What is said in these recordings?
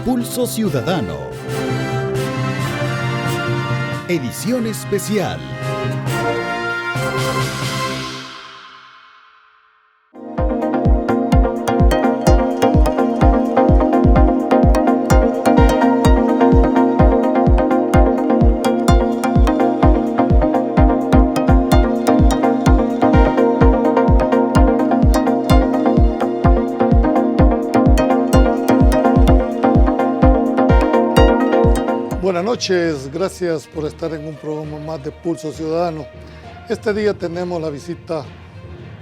Pulso Ciudadano. Edición especial. Buenas noches, gracias por estar en un programa más de Pulso Ciudadano. Este día tenemos la visita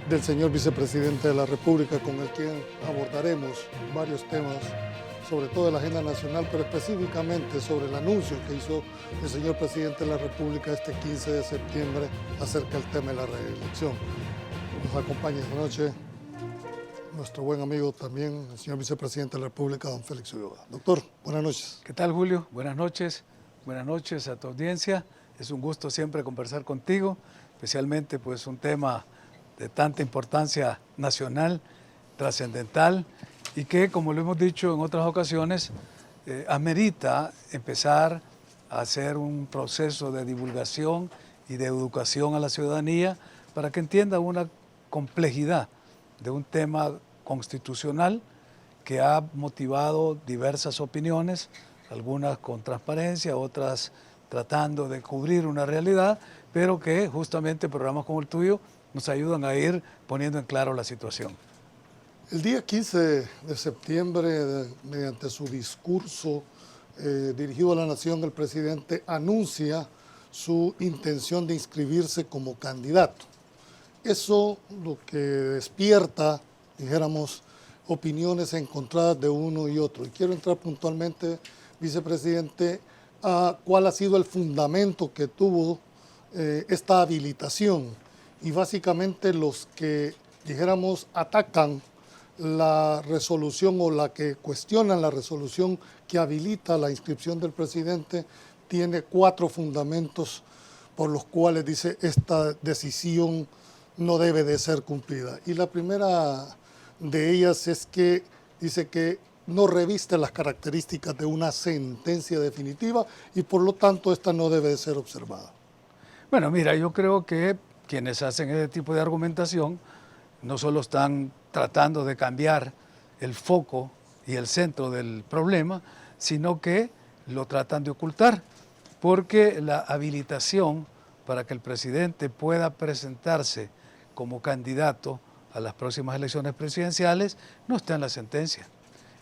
del señor vicepresidente de la República, con el quien abordaremos varios temas, sobre todo de la agenda nacional, pero específicamente sobre el anuncio que hizo el señor presidente de la República este 15 de septiembre acerca del tema de la reelección. Nos acompaña esta noche nuestro buen amigo también, el señor vicepresidente de la República, don Félix Ulloa. Doctor, buenas noches. ¿Qué tal, Julio? Buenas noches a tu audiencia. Es un gusto siempre conversar contigo, especialmente pues un tema de tanta importancia nacional, trascendental, y que, como lo hemos dicho en otras ocasiones, amerita empezar a hacer un proceso de divulgación y de educación a la ciudadanía para que entienda una complejidad de un tema constitucional que ha motivado diversas opiniones, algunas con transparencia, otras tratando de cubrir una realidad, pero que justamente programas como el tuyo nos ayudan a ir poniendo en claro la situación. El día 15 de septiembre, mediante su discurso dirigido a la nación, el presidente anuncia su intención de inscribirse como candidato. Eso lo que despierta, dijéramos, opiniones encontradas de uno y otro. Y quiero entrar puntualmente, vicepresidente, a cuál ha sido el fundamento que tuvo esta habilitación. Y básicamente los que, dijéramos, atacan la resolución o la que cuestionan la resolución que habilita la inscripción del presidente, tiene 4 fundamentos por los cuales dice esta decisión no debe de ser cumplida. Y la primera de ellas es que dice que no reviste las características de una sentencia definitiva y por lo tanto esta no debe de ser observada. Bueno, mira, yo creo que quienes hacen ese tipo de argumentación no solo están tratando de cambiar el foco y el centro del problema, sino que lo tratan de ocultar, porque la habilitación para que el presidente pueda presentarse como candidato a las próximas elecciones presidenciales no está en la sentencia.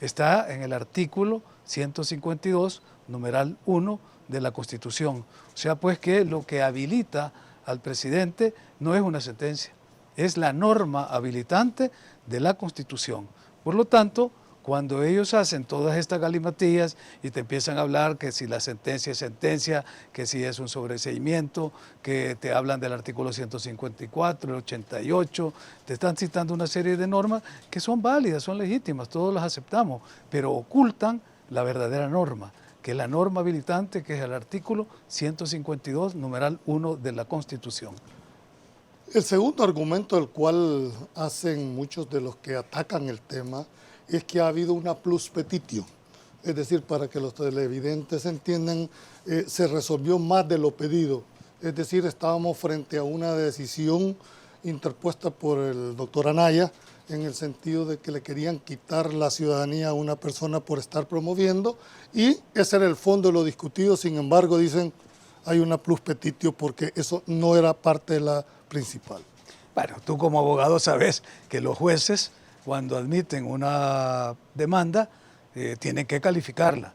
Está en el artículo 152, numeral 1 de la Constitución. O sea, pues que lo que habilita al presidente no es una sentencia, es la norma habilitante de la Constitución. Por lo tanto, cuando ellos hacen todas estas galimatías y te empiezan a hablar que si la sentencia es sentencia, que si es un sobreseimiento, que te hablan del artículo 154, el 88, te están citando una serie de normas que son válidas, son legítimas, todos las aceptamos, pero ocultan la verdadera norma, que es la norma habilitante, que es el artículo 152, numeral 1 de la Constitución. El segundo argumento del cual hacen muchos de los que atacan el tema es que ha habido una plus petitio, es decir, para que los televidentes entiendan, se resolvió más de lo pedido, es decir, estábamos frente a una decisión interpuesta por el doctor Anaya, en el sentido de que le querían quitar la ciudadanía a una persona por estar promoviendo, y ese era el fondo de lo discutido. Sin embargo, dicen, hay una plus petitio porque eso no era parte de la principal. Bueno, tú como abogado sabes que los jueces, cuando admiten una demanda, tienen que calificarla.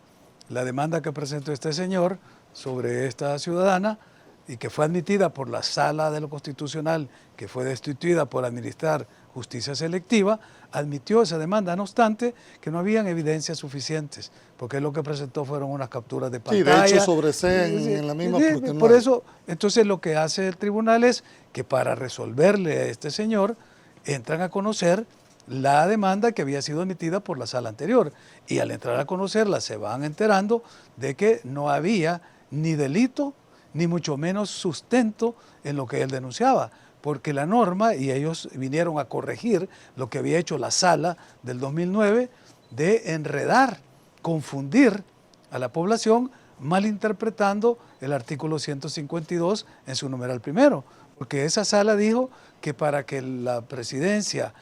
La demanda que presentó este señor sobre esta ciudadana y que fue admitida por la Sala de lo Constitucional, que fue destituida por administrar justicia selectiva, admitió esa demanda, no obstante que no habían evidencias suficientes, porque lo que presentó fueron unas capturas de pantalla. Sí, de hecho sobreseen en la misma. Por eso, entonces lo que hace el tribunal es que para resolverle a este señor, entran a conocer la demanda que había sido emitida por la sala anterior, y al entrar a conocerla se van enterando de que no había ni delito ni mucho menos sustento en lo que él denunciaba, porque la norma, y ellos vinieron a corregir lo que había hecho la sala del 2009, de enredar confundir a la población malinterpretando el artículo 152 en su numeral primero, porque esa sala dijo que para que la presidencia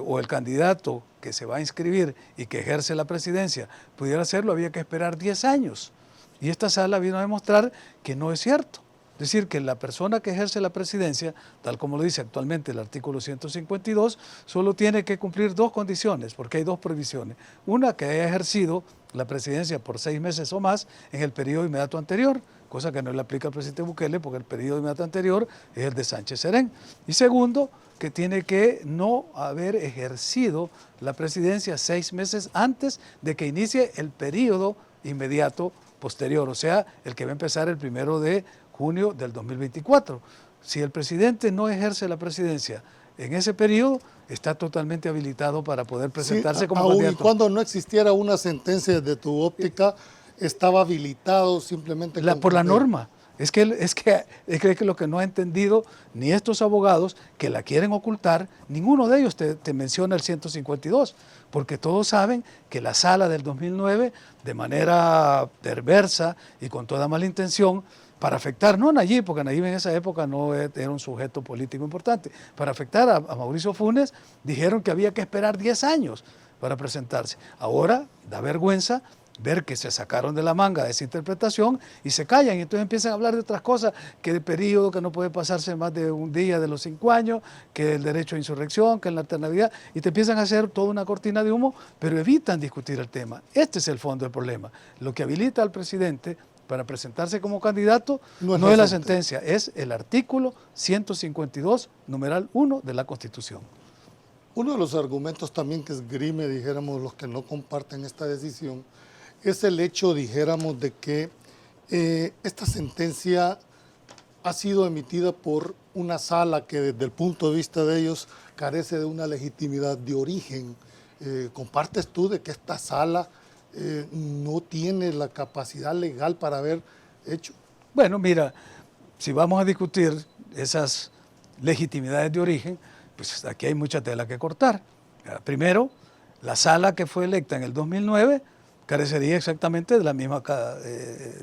o el candidato que se va a inscribir y que ejerce la presidencia pudiera hacerlo, había que esperar 10 años. Y esta sala vino a demostrar que no es cierto. Es decir, que la persona que ejerce la presidencia, tal como lo dice actualmente el artículo 152, solo tiene que cumplir dos condiciones, porque hay dos prohibiciones. Una, que haya ejercido la presidencia por 6 meses o más en el periodo inmediato anterior, cosa que no le aplica al presidente Bukele, porque el periodo inmediato anterior es el de Sánchez Serén. Y segundo, que tiene que no haber ejercido la presidencia 6 meses antes de que inicie el periodo inmediato posterior, o sea, el que va a empezar el 1 de junio del 2024. Si el presidente no ejerce la presidencia en ese periodo, está totalmente habilitado para poder presentarse como candidato. Y cuando no existiera una sentencia de tu óptica, estaba habilitado simplemente por la norma. Es que lo que no ha entendido ni estos abogados que la quieren ocultar, ninguno de ellos te menciona el 152, porque todos saben que la sala del 2009, de manera perversa y con toda mala intención, para afectar, no a Nayib, porque Nayib en esa época no era un sujeto político importante, para afectar a Mauricio Funes, dijeron que había que esperar 10 años para presentarse. Ahora da vergüenza ver que se sacaron de la manga esa interpretación y se callan, y entonces empiezan a hablar de otras cosas, que el periodo que no puede pasarse más de un día de los 5 años, que el derecho a insurrección, que la alternabilidad, y te empiezan a hacer toda una cortina de humo, pero evitan discutir el tema. Este es el fondo del problema. Lo que habilita al presidente para presentarse como candidato no es la sentencia, es el artículo 152, numeral 1 de la Constitución. Uno de los argumentos también que esgrime, dijéramos, los que no comparten esta decisión, es el hecho, dijéramos, de que esta sentencia ha sido emitida por una sala que desde el punto de vista de ellos carece de una legitimidad de origen. ¿Compartes tú de que esta sala no tiene la capacidad legal para haber hecho? Bueno, mira, si vamos a discutir esas legitimidades de origen, pues aquí hay mucha tela que cortar. Primero, la sala que fue electa en el 2009 carecería exactamente de la misma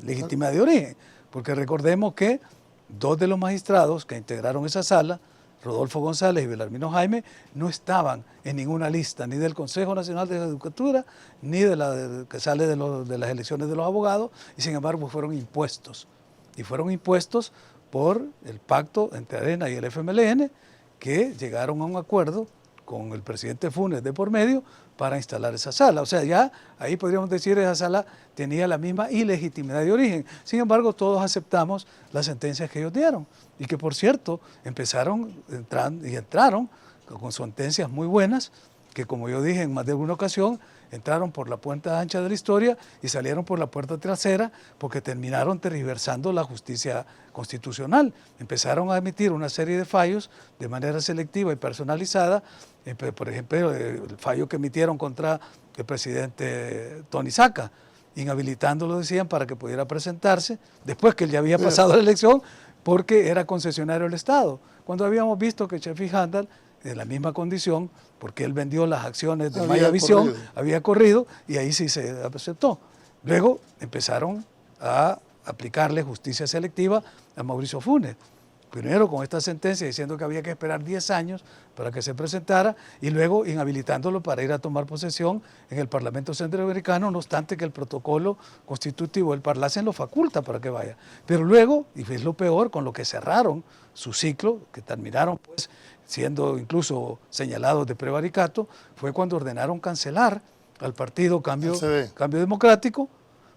legitimidad de origen, porque recordemos que 2 de los magistrados que integraron esa sala, Rodolfo González y Belarmino Jaime, no estaban en ninguna lista, ni del Consejo Nacional de la Judicatura, ni de la que sale de las elecciones de los abogados, y sin embargo fueron impuestos. Y fueron impuestos por el pacto entre Arena y el FMLN, que llegaron a un acuerdo con el presidente Funes de por medio para instalar esa sala. O sea, ya ahí podríamos decir que esa sala tenía la misma ilegitimidad de origen. Sin embargo, todos aceptamos las sentencias que ellos dieron y que, por cierto, entraron con sentencias muy buenas, que como yo dije en más de una ocasión, entraron por la puerta ancha de la historia y salieron por la puerta trasera porque terminaron tergiversando la justicia constitucional. Empezaron a emitir una serie de fallos de manera selectiva y personalizada. Por ejemplo, el fallo que emitieron contra el presidente Tony Saca, inhabilitándolo, decían, para que pudiera presentarse, después que él ya había pasado la elección, porque era concesionario del Estado. Cuando habíamos visto que Sheffield Handel, en la misma condición, porque él vendió las acciones de Maya Visión, había corrido, y ahí sí se aceptó. Luego empezaron a aplicarle justicia selectiva a Mauricio Funes. Primero con esta sentencia diciendo que había que esperar 10 años para que se presentara, y luego inhabilitándolo para ir a tomar posesión en el Parlamento Centroamericano, no obstante que el protocolo constitutivo del Parlacen lo faculta para que vaya. Pero luego, y es lo peor, con lo que cerraron su ciclo, que terminaron pues siendo incluso señalados de prevaricato, fue cuando ordenaron cancelar al partido Cambio Democrático,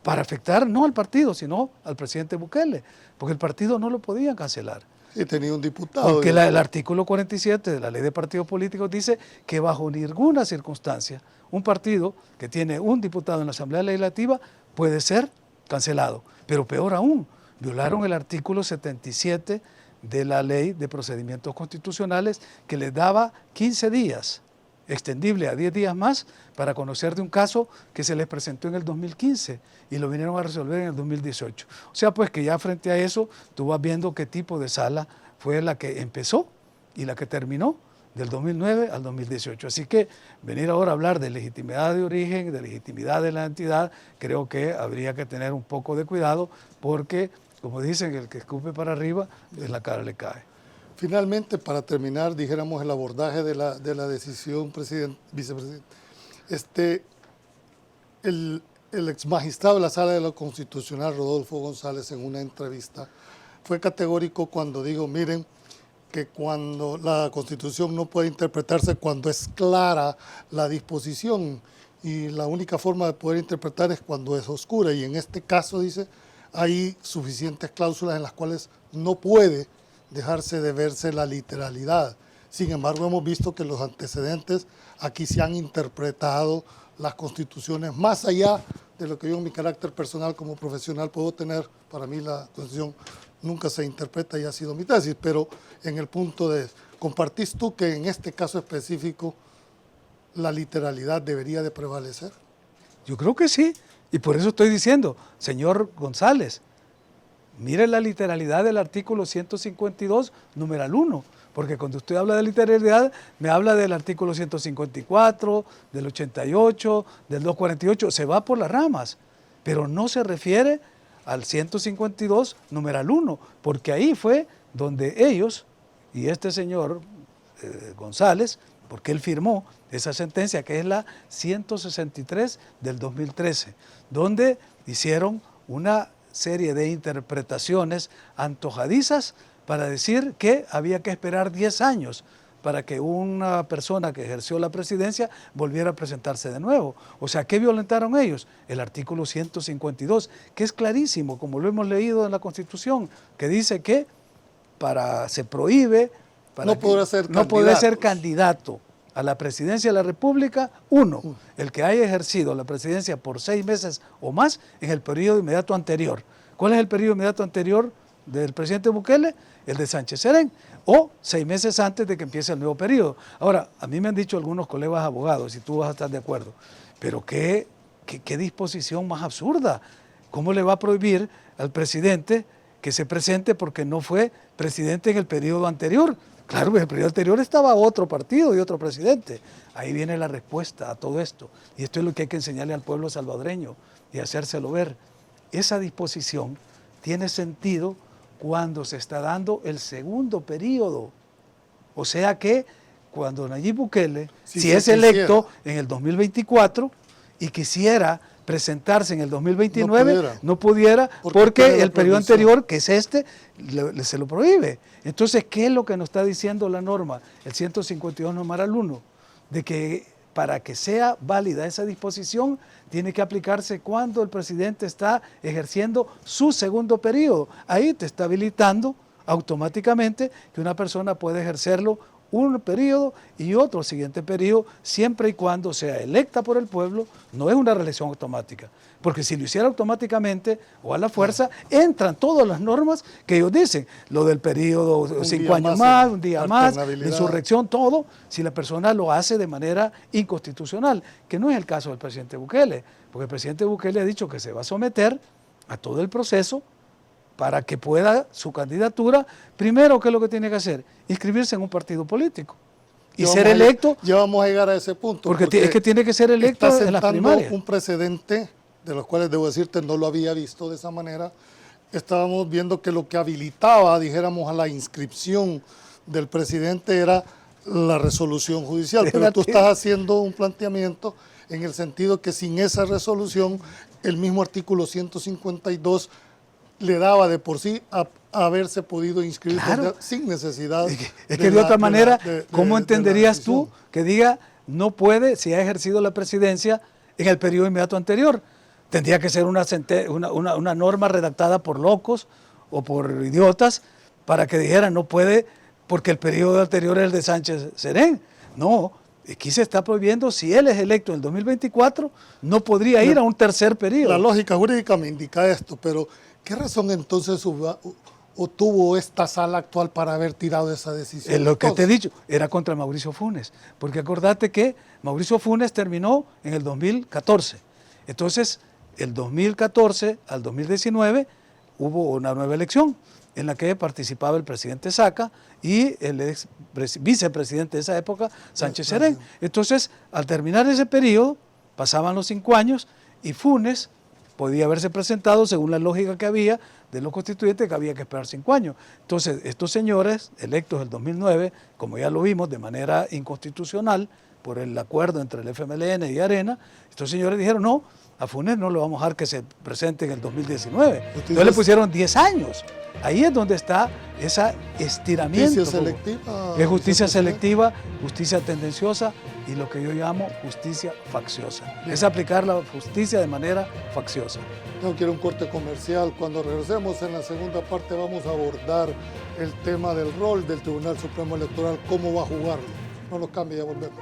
para afectar no al partido, sino al presidente Bukele, porque el partido no lo podían cancelar. Y tenía un diputado. Porque el artículo 47 de la Ley de Partidos Políticos dice que bajo ninguna circunstancia un partido que tiene un diputado en la Asamblea Legislativa puede ser cancelado. Pero peor aún, violaron el artículo 77 de la Ley de Procedimientos Constitucionales, que les daba 15 días, extendible a 10 días más, para conocer de un caso que se les presentó en el 2015 y lo vinieron a resolver en el 2018. O sea, pues que ya frente a eso tú vas viendo qué tipo de sala fue la que empezó y la que terminó del 2009 al 2018. Así que venir ahora a hablar de legitimidad de origen, de legitimidad de la entidad, creo que habría que tener un poco de cuidado porque, como dicen, el que escupe para arriba, en la cara le cae. Finalmente, para terminar, dijéramos el abordaje de la decisión vicepresidente. El ex magistrado de la Sala de lo Constitucional, Rodolfo González, en una entrevista, fue categórico cuando dijo, miren, que cuando la Constitución no puede interpretarse cuando es clara la disposición y la única forma de poder interpretar es cuando es oscura, y en este caso, dice, hay suficientes cláusulas en las cuales no puede dejarse de verse la literalidad. Sin embargo, hemos visto que los antecedentes aquí se han interpretado las constituciones más allá de lo que yo en mi carácter personal como profesional puedo tener. Para mí la Constitución nunca se interpreta y ha sido mi tesis, pero en el punto de, ¿compartís tú que en este caso específico la literalidad debería de prevalecer? Yo creo que sí, y por eso estoy diciendo, señor González, mire la literalidad del artículo 152, numeral 1, porque cuando usted habla de literalidad, me habla del artículo 154, del 88, del 248, se va por las ramas, pero no se refiere al 152, numeral 1, porque ahí fue donde ellos, y este señor González, porque él firmó esa sentencia, que es la 163 del 2013, donde hicieron una serie de interpretaciones antojadizas para decir que había que esperar 10 años para que una persona que ejerció la presidencia volviera a presentarse de nuevo. O sea, ¿qué violentaron ellos? El artículo 152, que es clarísimo, como lo hemos leído en la Constitución, que dice que se prohíbe no podrá ser candidato a la presidencia de la República, el que haya ejercido la presidencia por 6 meses o más en el periodo inmediato anterior. ¿Cuál es el periodo inmediato anterior del presidente Bukele? El de Sánchez Serén, o 6 meses antes de que empiece el nuevo periodo. Ahora, a mí me han dicho algunos colegas abogados, y tú vas a estar de acuerdo, pero ¿qué disposición más absurda? ¿Cómo le va a prohibir al presidente que se presente porque no fue presidente en el periodo anterior? Claro, en el periodo anterior estaba otro partido y otro presidente. Ahí viene la respuesta a todo esto. Y esto es lo que hay que enseñarle al pueblo salvadoreño y hacérselo ver. Esa disposición tiene sentido cuando se está dando el segundo periodo. O sea que cuando Nayib Bukele, si es electo en el 2024 y quisiera presentarse en el 2029, no pudiera porque el periodo anterior, que es se lo prohíbe. Entonces, ¿qué es lo que nos está diciendo la norma, el 152 numeral 1? De que para que sea válida esa disposición, tiene que aplicarse cuando el presidente está ejerciendo su segundo periodo. Ahí te está habilitando automáticamente que una persona puede ejercerlo un periodo y otro siguiente periodo, siempre y cuando sea electa por el pueblo. No es una reelección automática, porque si lo hiciera automáticamente o a la fuerza, entran todas las normas que ellos dicen, lo del periodo 5 años más, un día más, la insurrección, todo, si la persona lo hace de manera inconstitucional, que no es el caso del presidente Bukele, porque el presidente Bukele ha dicho que se va a someter a todo el proceso para que pueda su candidatura. Primero, ¿qué es lo que tiene que hacer? Inscribirse en un partido político y ser electo. Ya vamos a llegar a ese punto. Porque es que tiene que ser electo en las primarias. Un precedente, de los cuales debo decirte, no lo había visto de esa manera. Estábamos viendo que lo que habilitaba, dijéramos, a la inscripción del presidente era la resolución judicial. Pero tú estás haciendo un planteamiento en el sentido que sin esa resolución, el mismo artículo 152 le daba de por sí a haberse podido inscribir sin necesidad. Es que de otra manera, ¿cómo entenderías tú que diga no puede si ha ejercido la presidencia en el periodo inmediato anterior? Tendría que ser una norma redactada por locos o por idiotas para que dijeran no puede porque el periodo anterior es el de Sánchez Serén. No, aquí se está prohibiendo, si él es electo en el 2024, no podría ir a un tercer periodo. La lógica jurídica me indica esto, pero ¿qué razón entonces tuvo esta sala actual para haber tirado esa decisión? Es lo que te he dicho, era contra Mauricio Funes, porque acordate que Mauricio Funes terminó en el 2014. Entonces, el 2014 al 2019 hubo una nueva elección en la que participaba el presidente Saca y el ex vicepresidente de esa época, Sánchez Serén. Entonces, al terminar ese periodo, pasaban los 5 años y Funes podía haberse presentado según la lógica que había de los constituyentes, que había que esperar 5 años. Entonces, estos señores electos del 2009, como ya lo vimos, de manera inconstitucional, por el acuerdo entre el FMLN y Arena, estos señores dijeron, no, a Funes no le vamos a dejar que se presente en el 2019. Entonces le pusieron 10 años. Ahí es donde está ese estiramiento. Justicia selectiva. Es justicia selectiva, justicia tendenciosa y lo que yo llamo justicia facciosa. Bien. Es aplicar la justicia de manera facciosa. Tengo que ir a un corte comercial. Cuando regresemos en la segunda parte vamos a abordar el tema del rol del Tribunal Supremo Electoral, cómo va a jugarlo. No nos cambie, ya volvemos.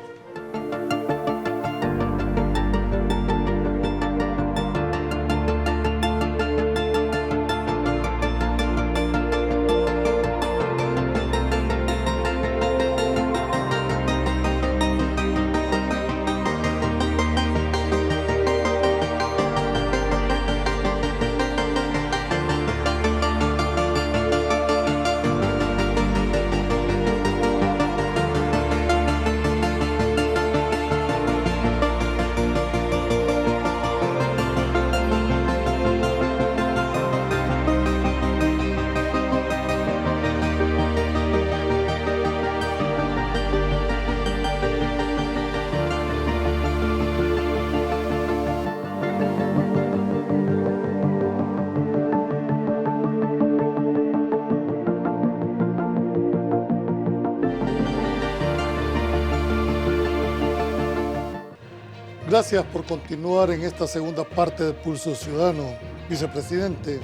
Gracias por continuar en esta segunda parte de Pulso Ciudadano, vicepresidente.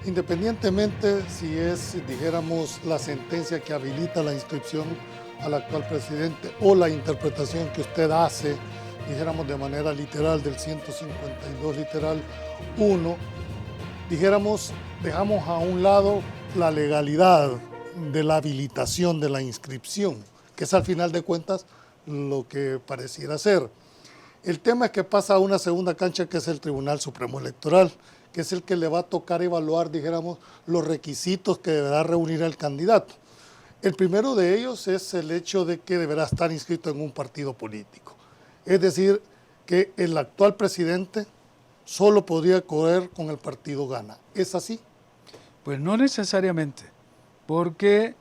Independientemente si es, dijéramos, la sentencia que habilita la inscripción al actual presidente o la interpretación que usted hace, dijéramos de manera literal del 152 literal 1, dijéramos, dejamos a un lado la legalidad de la habilitación de la inscripción, que es al final de cuentas lo que pareciera ser. El tema es que pasa a una segunda cancha, que es el Tribunal Supremo Electoral, que es el que le va a tocar evaluar, dijéramos, los requisitos que deberá reunir el candidato. El primero de ellos es el hecho de que deberá estar inscrito en un partido político. Es decir, que el actual presidente solo podría correr con el partido Gana. ¿Es así? Pues no necesariamente, porque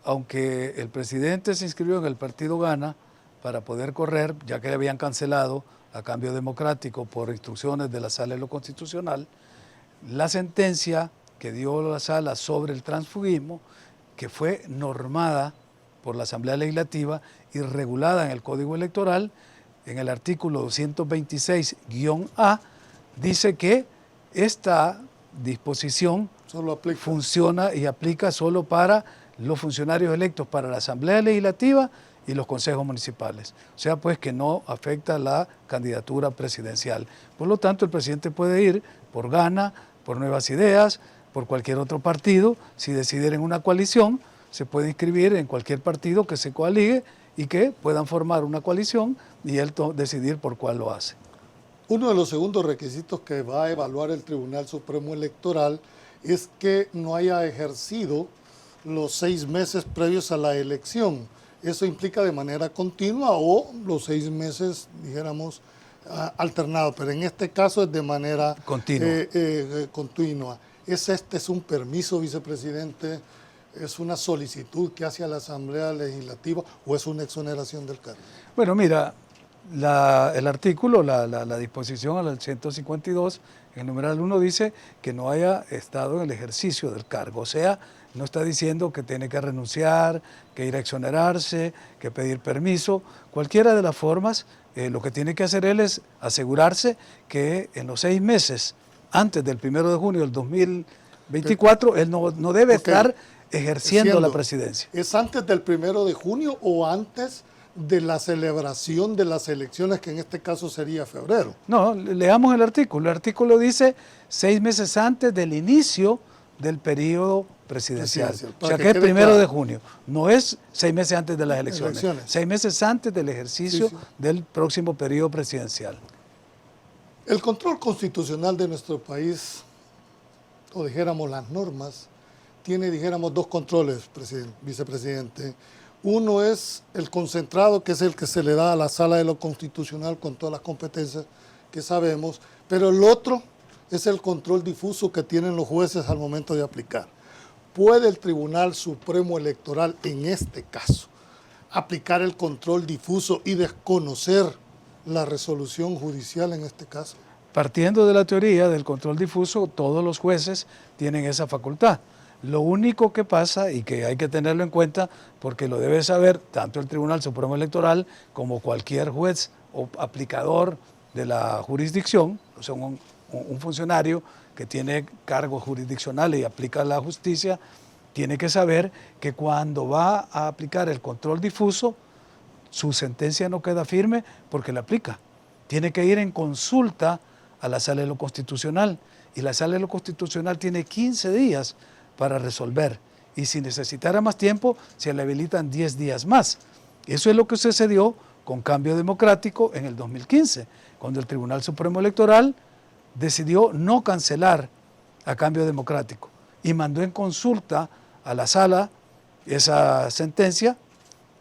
aunque el presidente se inscribió en el partido Gana, para poder correr, ya que le habían cancelado a Cambio Democrático por instrucciones de la Sala de lo Constitucional, la sentencia que dio la Sala sobre el transfugismo, que fue normada por la Asamblea Legislativa y regulada en el Código Electoral, en el artículo 226-A, dice que esta disposición funciona y aplica solo para los funcionarios electos para la Asamblea Legislativa y los consejos municipales. O sea, pues que no afecta la candidatura presidencial. Por lo tanto, el presidente puede ir por Gana, por Nuevas Ideas, por cualquier otro partido. Si decidiera en una coalición, se puede inscribir en cualquier partido que se coaligue y que puedan formar una coalición y él decidir por cuál lo hace. Uno de los segundos requisitos que va a evaluar el Tribunal Supremo Electoral es que no haya ejercido los 6 meses previos a la elección. Eso implica de manera continua o los 6 meses, dijéramos, alternados, pero en este caso es de manera continua. ¿Este es un permiso, vicepresidente? ¿Es una solicitud que hace a la Asamblea Legislativa o es una exoneración del cargo? Bueno, mira, el artículo, la disposición al 152, en el numeral 1 dice que no haya estado en el ejercicio del cargo, o sea, no está diciendo que tiene que renunciar, que ir a exonerarse, que pedir permiso. Cualquiera de las formas, lo que tiene que hacer él es asegurarse que en los 6 meses antes del 1 de junio del 2024, él no debe estar ejerciendo la presidencia. ¿Es antes del 1 de junio o antes de la celebración de las elecciones, que en este caso sería febrero? No, leamos el artículo. El artículo dice 6 meses antes del inicio del periodo presidencial. O sea que es 1 de junio. No es 6 meses antes de las elecciones. 6 meses antes del ejercicio del próximo periodo presidencial. El control constitucional de nuestro país, o dijéramos las normas, tiene, dijéramos, dos controles, vicepresidente. Uno es el concentrado, que es el que se le da a la Sala de lo Constitucional con todas las competencias que sabemos, pero el otro es el control difuso que tienen los jueces al momento de aplicar. ¿Puede el Tribunal Supremo Electoral, en este caso, aplicar el control difuso y desconocer la resolución judicial en este caso? Partiendo de la teoría del control difuso, todos los jueces tienen esa facultad. Lo único que pasa, y que hay que tenerlo en cuenta, porque lo debe saber tanto el Tribunal Supremo Electoral como cualquier juez o aplicador de la jurisdicción, o sea, un funcionario que tiene cargos jurisdiccionales y aplica la justicia, tiene que saber que cuando va a aplicar el control difuso, su sentencia no queda firme porque la aplica. Tiene que ir en consulta a la Sala de lo Constitucional, y la Sala de lo Constitucional tiene 15 días para resolver, y si necesitara más tiempo, se le habilitan 10 días más. Eso es lo que sucedió con Cambio Democrático en el 2015, cuando el Tribunal Supremo Electoral decidió no cancelar a Cambio Democrático y mandó en consulta a la sala esa sentencia,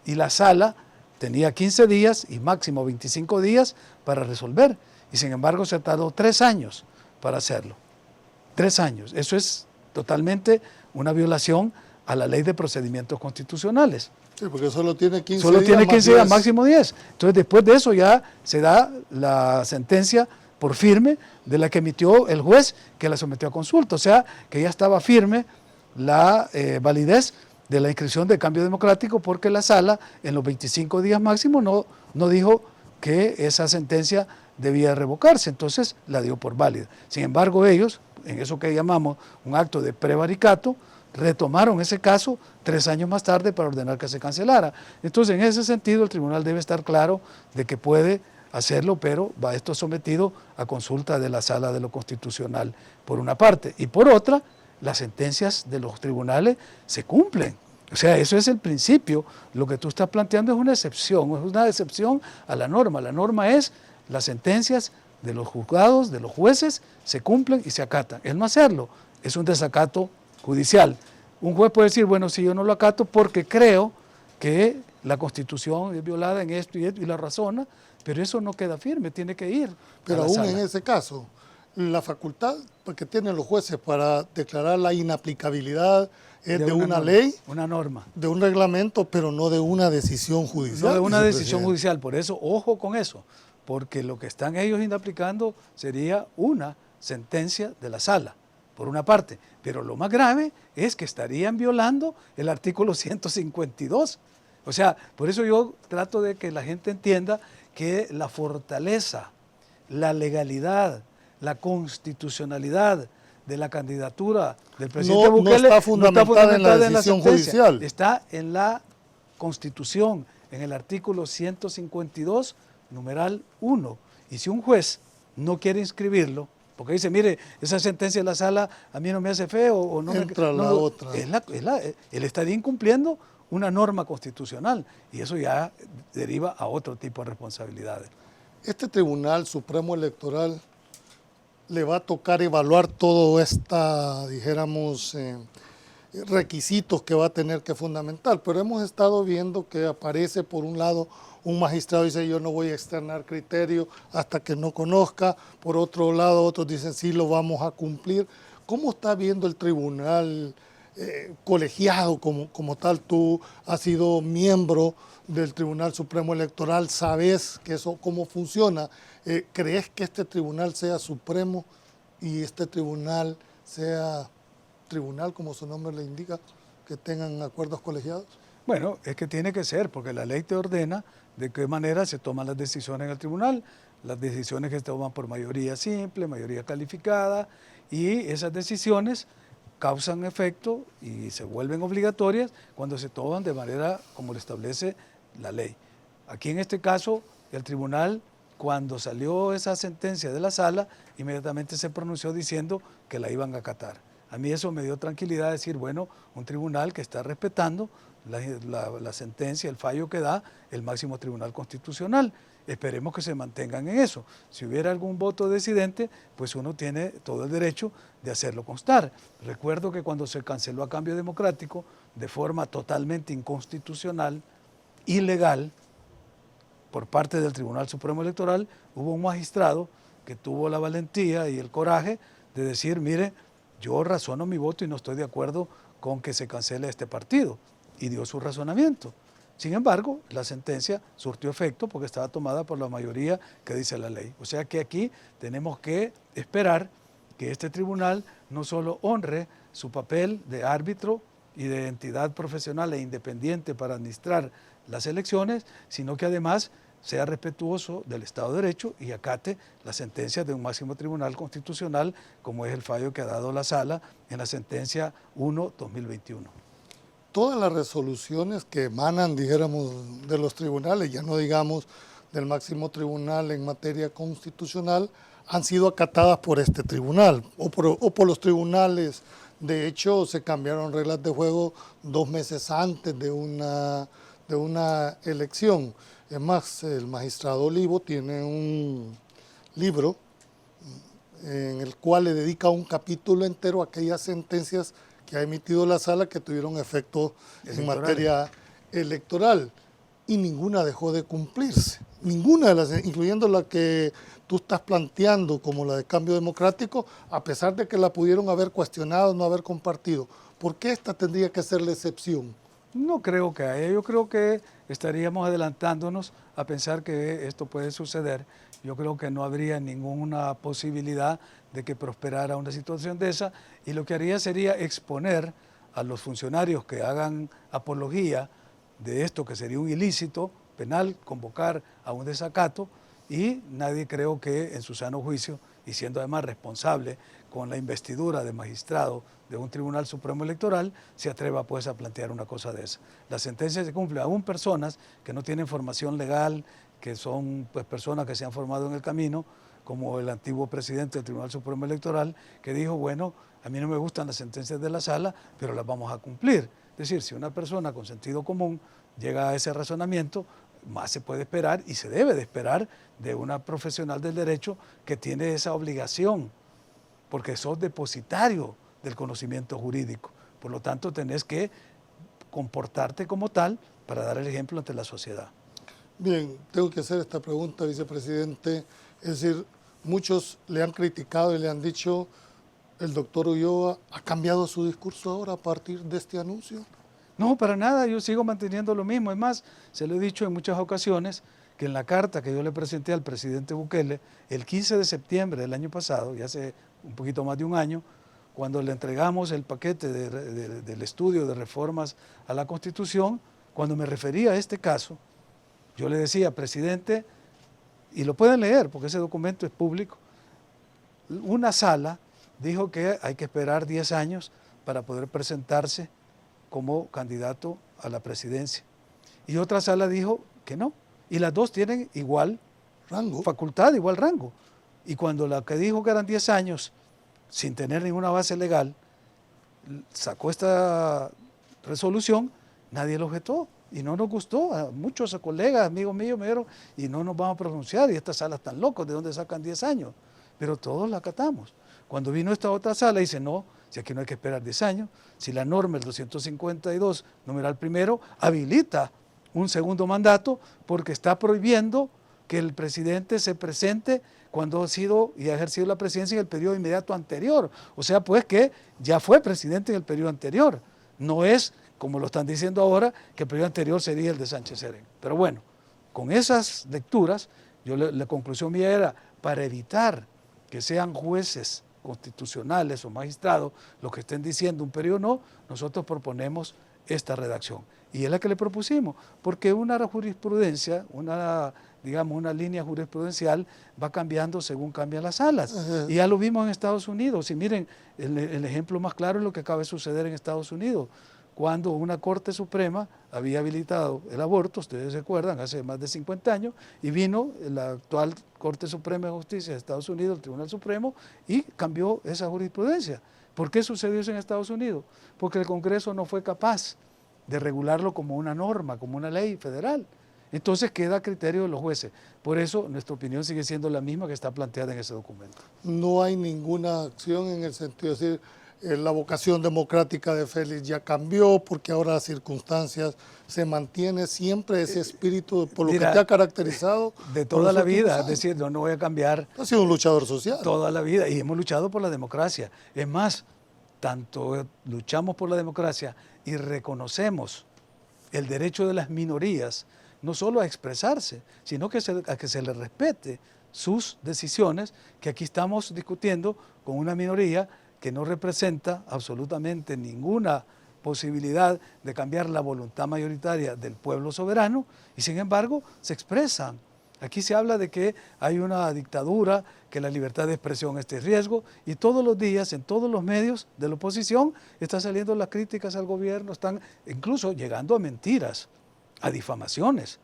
y la sala tenía 15 días y máximo 25 días para resolver, y sin embargo se tardó 3 años para hacerlo. 3 años. Eso es totalmente una violación a la Ley de Procedimientos Constitucionales. Sí, porque solo tiene 15 días. Solo tiene 15 días, máximo 10. Entonces, después de eso ya se da la sentencia por firme de la que emitió el juez que la sometió a consulta. O sea, que ya estaba firme la validez de la inscripción de Cambio Democrático, porque la sala en los 25 días máximo no dijo que esa sentencia debía revocarse, entonces la dio por válida. Sin embargo, ellos, en eso que llamamos un acto de prevaricato, retomaron ese caso 3 años más tarde para ordenar que se cancelara. Entonces, en ese sentido, el tribunal debe estar claro de que puede hacerlo, pero va esto sometido a consulta de la Sala de lo Constitucional, por una parte. Y por otra, las sentencias de los tribunales se cumplen. O sea, eso es el principio. Lo que tú estás planteando es una excepción a la norma. La norma es las sentencias de los juzgados, de los jueces, se cumplen y se acatan. El no hacerlo es un desacato judicial. Un juez puede decir, bueno, si yo no lo acato porque creo que la Constitución es violada en esto y la razona, pero eso no queda firme, tiene que ir. Pero aún en ese caso, la facultad que tienen los jueces para declarar la inaplicabilidad es de una ley, una norma, de un reglamento, pero no de una decisión judicial. No de una decisión judicial, por eso, ojo con eso, porque lo que están ellos inaplicando sería una sentencia de la sala, por una parte, pero lo más grave es que estarían violando el artículo 152. O sea, por eso yo trato de que la gente entienda que la fortaleza, la legalidad, la constitucionalidad de la candidatura del presidente Bukele no está fundamentada en la decisión judicial. Está en la Constitución, en el artículo 152, numeral 1. Y si un juez no quiere inscribirlo, porque dice, mire, esa sentencia de la sala a mí no me hace feo, o no entra me, la no, otra. Él estaría incumpliendo una norma constitucional, y eso ya deriva a otro tipo de responsabilidades. Este Tribunal Supremo Electoral le va a tocar evaluar todo esta, dijéramos, requisitos que va a tener que fundamentar, pero hemos estado viendo que aparece por un lado un magistrado dice yo no voy a externar criterio hasta que no conozca, por otro lado otros dicen sí lo vamos a cumplir. ¿Cómo está viendo el tribunal colegiado como tal? Tú has sido miembro del Tribunal Supremo Electoral, sabes que eso cómo funciona. ¿Crees que este tribunal sea supremo y este tribunal sea tribunal, como su nombre le indica, que tengan acuerdos colegiados? Bueno, es que tiene que ser, porque la ley te ordena de qué manera se toman las decisiones en el tribunal, las decisiones que se toman por mayoría simple, mayoría calificada, y esas decisiones causan efecto y se vuelven obligatorias cuando se toman de manera como lo establece la ley. Aquí en este caso, el tribunal, cuando salió esa sentencia de la sala, inmediatamente se pronunció diciendo que la iban a acatar. A mí eso me dio tranquilidad de decir, bueno, un tribunal que está respetando la sentencia, el fallo que da el máximo tribunal constitucional. esperemos que se mantengan en eso. Si hubiera algún voto disidente, pues uno tiene todo el derecho de hacerlo constar. Recuerdo que cuando se canceló a Cambio Democrático, de forma totalmente inconstitucional, ilegal, por parte del Tribunal Supremo Electoral, hubo un magistrado que tuvo la valentía y el coraje de decir, mire, yo razono mi voto y no estoy de acuerdo con que se cancele este partido, y dio su razonamiento. Sin embargo, la sentencia surtió efecto porque estaba tomada por la mayoría que dice la ley. O sea que aquí tenemos que esperar que este tribunal no solo honre su papel de árbitro y de entidad profesional e independiente para administrar las elecciones, sino que además sea respetuoso del Estado de Derecho y acate las sentencias de un máximo tribunal constitucional, como es el fallo que ha dado la Sala en la sentencia 1/2021. Todas las resoluciones que emanan, dijéramos, de los tribunales, ya no digamos del máximo tribunal en materia constitucional, han sido acatadas por este tribunal o por los tribunales. De hecho, se cambiaron reglas de juego 2 meses antes de una elección. Es más, el magistrado Olivo tiene un libro en el cual le dedica un capítulo entero a aquellas sentencias que ha emitido la Sala que tuvieron efecto en materia electoral, y ninguna dejó de cumplirse. Ninguna de las, incluyendo la que tú estás planteando como la de Cambio Democrático, a pesar de que la pudieron haber cuestionado, no haber compartido. ¿Por qué esta tendría que ser la excepción? No creo que haya, yo creo que estaríamos adelantándonos a pensar que esto puede suceder. Yo creo que no habría ninguna posibilidad de que prosperara una situación de esa, y lo que haría sería exponer a los funcionarios que hagan apología de esto, que sería un ilícito penal, convocar a un desacato, y nadie, creo que en su sano juicio, y siendo además responsable con la investidura de magistrado de un Tribunal Supremo Electoral, se atreva pues a plantear una cosa de esa. La sentencia se cumple aún personas que no tienen formación legal, que son pues personas que se han formado en el camino, como el antiguo presidente del Tribunal Supremo Electoral, que dijo, bueno, a mí no me gustan las sentencias de la Sala, pero las vamos a cumplir. Es decir, si una persona con sentido común llega a ese razonamiento, más se puede esperar y se debe de esperar de una profesional del derecho que tiene esa obligación, porque sos depositario del conocimiento jurídico. Por lo tanto, tenés que comportarte como tal para dar el ejemplo ante la sociedad. Bien, tengo que hacer esta pregunta, vicepresidente. Es decir, muchos le han criticado y le han dicho, el doctor Ulloa ha cambiado su discurso ahora a partir de este anuncio. No, para nada, yo sigo manteniendo lo mismo. Es más, se lo he dicho en muchas ocasiones, que en la carta que yo le presenté al presidente Bukele el 15 de septiembre del año pasado, ya hace un poquito más de un año, cuando le entregamos el paquete del estudio de reformas a la Constitución, cuando me refería a este caso, yo le decía, presidente, y lo pueden leer porque ese documento es público, una sala dijo que hay que esperar 10 años para poder presentarse como candidato a la presidencia. Y otra sala dijo que no. Y las dos tienen igual rango, facultad, igual rango. Y cuando la que dijo que eran 10 años, sin tener ninguna base legal, sacó esta resolución, nadie lo objetó. Y no nos gustó. A muchos colegas, amigos míos, me dijeron, y no nos vamos a pronunciar, y estas salas están locos, ¿de dónde sacan 10 años? Pero todos la acatamos. Cuando vino esta otra sala, dice, no, si aquí no hay que esperar 10 años, si la norma, el 252, numeral primero, habilita un segundo mandato porque está prohibiendo que el presidente se presente cuando ha sido y ha ejercido la presidencia en el periodo inmediato anterior. O sea, pues que ya fue presidente en el periodo anterior. No es, como lo están diciendo ahora, que el periodo anterior sería el de Sánchez Serén. Pero bueno, con esas lecturas, la conclusión mía era, para evitar que sean jueces constitucionales o magistrados los que estén diciendo un periodo no, nosotros proponemos esta redacción. Y es la que le propusimos, porque una jurisprudencia, digamos una línea jurisprudencial va cambiando según cambian las salas. Y ya lo vimos en Estados Unidos. Y miren, el ejemplo más claro es lo que acaba de suceder en Estados Unidos, cuando una Corte Suprema había habilitado el aborto, ustedes se acuerdan, hace más de 50 años, y vino la actual Corte Suprema de Justicia de Estados Unidos, el Tribunal Supremo, y cambió esa jurisprudencia. ¿Por qué sucedió eso en Estados Unidos? Porque el Congreso no fue capaz de regularlo como una norma, como una ley federal. Entonces queda a criterio de los jueces. Por eso nuestra opinión sigue siendo la misma que está planteada en ese documento. No hay ninguna acción en el sentido de decir la vocación democrática de Félix ya cambió porque ahora las circunstancias se mantiene siempre ese espíritu por lo que te ha caracterizado. De toda la vida, es decir, no voy a cambiar. Ha sido un luchador social. Toda la vida, y hemos luchado por la democracia. Es más, tanto luchamos por la democracia y reconocemos el derecho de las minorías, no solo a expresarse, sino a que se les respete sus decisiones, que aquí estamos discutiendo con una minoría que no representa absolutamente ninguna posibilidad de cambiar la voluntad mayoritaria del pueblo soberano, y sin embargo se expresan. Aquí se habla de que hay una dictadura, que la libertad de expresión está en riesgo, y todos los días en todos los medios de la oposición están saliendo las críticas al gobierno, están incluso llegando a mentiras, a difamaciones,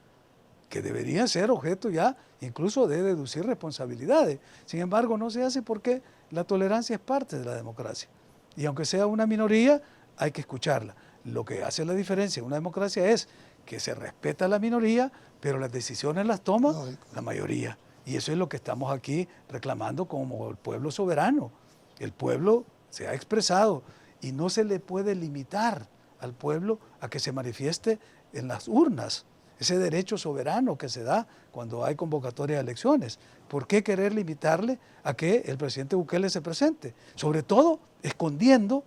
que deberían ser objeto ya incluso de deducir responsabilidades. Sin embargo, no se hace porque la tolerancia es parte de la democracia. Y aunque sea una minoría, hay que escucharla. Lo que hace la diferencia en una democracia es que se respeta a la minoría, pero las decisiones las toma la mayoría. Y eso es lo que estamos aquí reclamando como el pueblo soberano. El pueblo se ha expresado y no se le puede limitar al pueblo a que se manifieste en las urnas. Ese derecho soberano que se da cuando hay convocatoria de elecciones. ¿Por qué querer limitarle a que el presidente Bukele se presente? Sobre todo escondiendo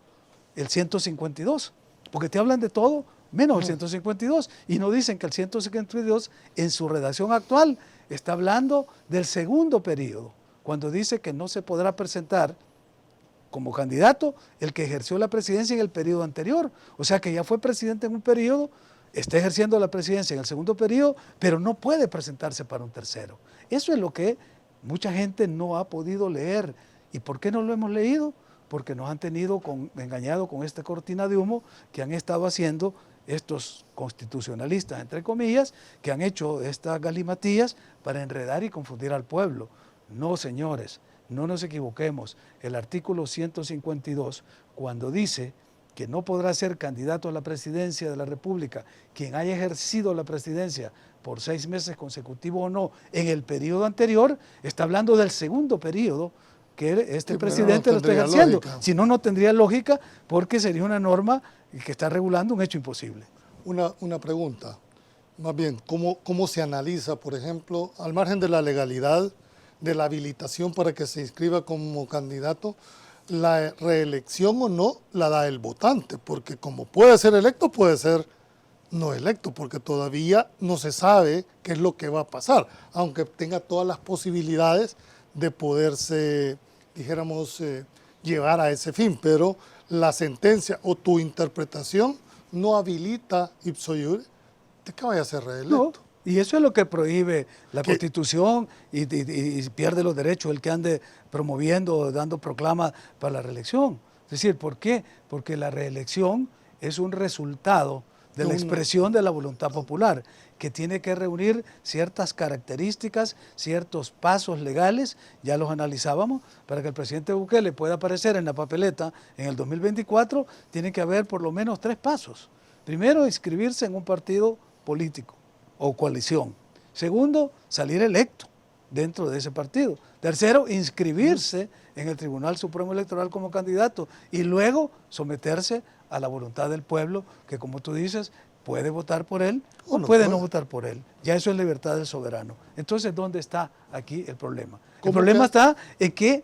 el 152, porque te hablan de todo menos el 152, y no dicen que el 152 en su redacción actual está hablando del segundo periodo, cuando dice que no se podrá presentar como candidato el que ejerció la presidencia en el periodo anterior, o sea que ya fue presidente en un periodo, está ejerciendo la presidencia en el segundo periodo, pero no puede presentarse para un tercero. Eso es lo que mucha gente no ha podido leer. ¿Y por qué no lo hemos leído? Porque nos han tenido engañado con esta cortina de humo que han estado haciendo estos constitucionalistas, entre comillas, que han hecho estas galimatías para enredar y confundir al pueblo. No, señores, no nos equivoquemos. El artículo 152, cuando dice que no podrá ser candidato a la presidencia de la República quien haya ejercido la presidencia por 6 meses consecutivos o no en el periodo anterior, está hablando del segundo periodo que este presidente lo está ejerciendo. Si no, no tendría lógica, porque sería una norma que está regulando un hecho imposible. Una pregunta, más bien, ¿cómo se analiza, por ejemplo, al margen de la legalidad, de la habilitación para que se inscriba como candidato, la reelección o no la da el votante? Porque como puede ser electo, puede ser no electo, porque todavía no se sabe qué es lo que va a pasar, aunque tenga todas las posibilidades de poderse, dijéramos, llevar a ese fin, pero la sentencia o tu interpretación no habilita ipso iure de que vaya a ser reelecto. No, y eso es lo que prohíbe la Constitución y pierde los derechos el que ande promoviendo o dando proclamas para la reelección. Es decir, ¿por qué? Porque la reelección es un resultado de la expresión de la voluntad popular, que tiene que reunir ciertas características, ciertos pasos legales, ya los analizábamos, para que el presidente Bukele pueda aparecer en la papeleta en el 2024, tiene que haber por lo menos 3 pasos. Primero, inscribirse en un partido político o coalición. Segundo, salir electo dentro de ese partido. Tercero, inscribirse en el Tribunal Supremo Electoral como candidato y luego someterse a la voluntad del pueblo, que como tú dices, puede votar por él o puede no votar por él. Ya eso es libertad del soberano. Entonces, ¿dónde está aquí el problema? El problema está en que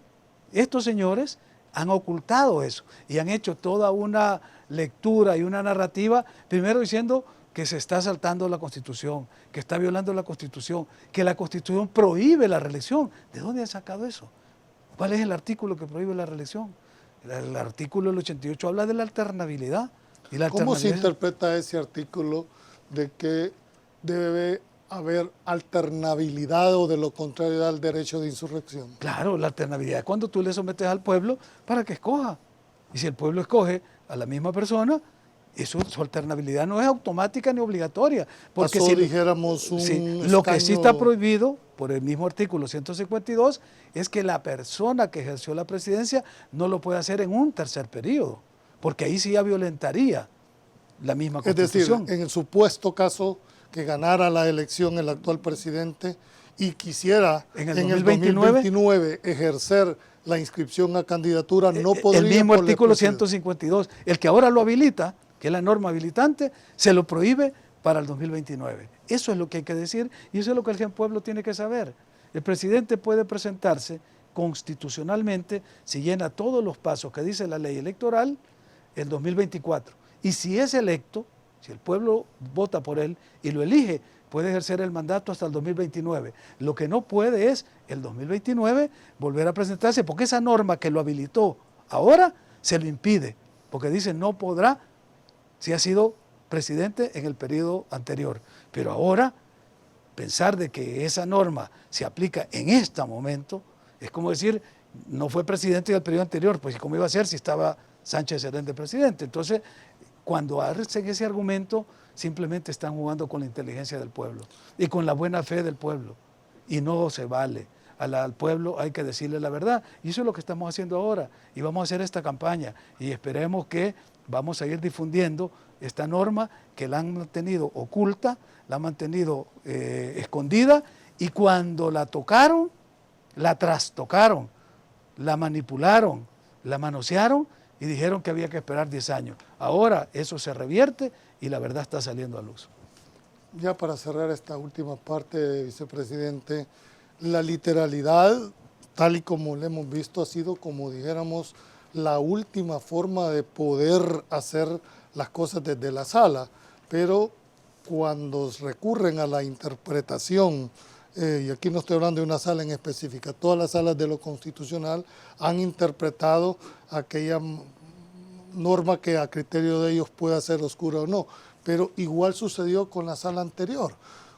estos señores han ocultado eso y han hecho toda una lectura y una narrativa, primero diciendo que se está saltando la Constitución, que está violando la Constitución, que la Constitución prohíbe la reelección. ¿De dónde han sacado eso? ¿Cuál es el artículo que prohíbe la reelección? El artículo del 88 habla de la alternabilidad. Y la ¿Cómo se interpreta ese artículo de que debe haber alternabilidad o de lo contrario al derecho de insurrección? Claro, la alternabilidad es cuando tú le sometes al pueblo para que escoja. Y si el pueblo escoge a la misma persona, eso, su alternabilidad no es automática ni obligatoria. Porque si dijéramos lo que sí está prohibido por el mismo artículo 152 es que la persona que ejerció la presidencia no lo puede hacer en un tercer periodo, porque ahí sí ya violentaría la misma Constitución. Es decir, en el supuesto caso que ganara la elección el actual presidente y quisiera en el el 2029 ejercer la inscripción a candidatura, no podría. El mismo por ley artículo proceder. 152, el que ahora lo habilita, que es la norma habilitante, se lo prohíbe para el 2029. Eso es lo que hay que decir y eso es lo que el pueblo tiene que saber. El presidente puede presentarse constitucionalmente si llena todos los pasos que dice la ley electoral el 2024. Y si es electo, si el pueblo vota por él y lo elige, puede ejercer el mandato hasta el 2029. Lo que no puede es el 2029 volver a presentarse, porque esa norma que lo habilitó ahora se lo impide, porque dice no podrá si ha sido presidente en el periodo anterior. Pero ahora, pensar de que esa norma se aplica en este momento, es como decir, no fue presidente del periodo anterior, pues ¿cómo iba a ser si estaba Sánchez Serén de presidente? Entonces, cuando hacen ese argumento, simplemente están jugando con la inteligencia del pueblo y con la buena fe del pueblo. Y no se vale. Al pueblo hay que decirle la verdad. Y eso es lo que estamos haciendo ahora. Y vamos a hacer esta campaña. Y esperemos que vamos a ir difundiendo esta norma que la han mantenido oculta, la han mantenido escondida. Y cuando la tocaron, la trastocaron, la manipularon, la manosearon y dijeron que había que esperar 10 años. Ahora eso se revierte y la verdad está saliendo a luz. Ya para cerrar esta última parte, vicepresidente, la literalidad, tal y como lo hemos visto, ha sido, como dijéramos, la última forma de poder hacer las cosas desde la sala, pero cuando recurren a la interpretación, y aquí no estoy hablando de una sala en específica, todas las salas de lo constitucional han interpretado aquella norma que a criterio de ellos pueda ser oscura o no, pero igual sucedió con la sala anterior,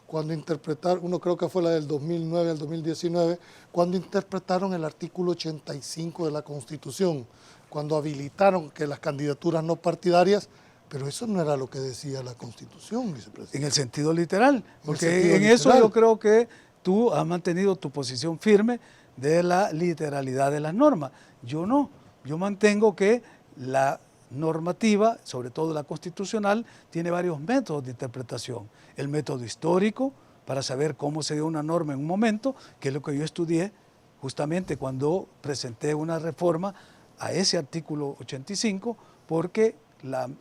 cuando interpretaron, uno creo que fue la del 2009 al 2019, cuando interpretaron el artículo 85 de la Constitución, cuando habilitaron que las candidaturas no partidarias, pero eso no era lo que decía la Constitución, vicepresidente. En el sentido literal, porque en eso yo creo que tú has mantenido tu posición firme de la literalidad de las normas. Yo no, yo mantengo que la normativa, sobre todo la constitucional, tiene varios métodos de interpretación. El método histórico, para saber cómo se dio una norma en un momento, que es lo que yo estudié justamente cuando presenté una reforma a ese artículo 85, porque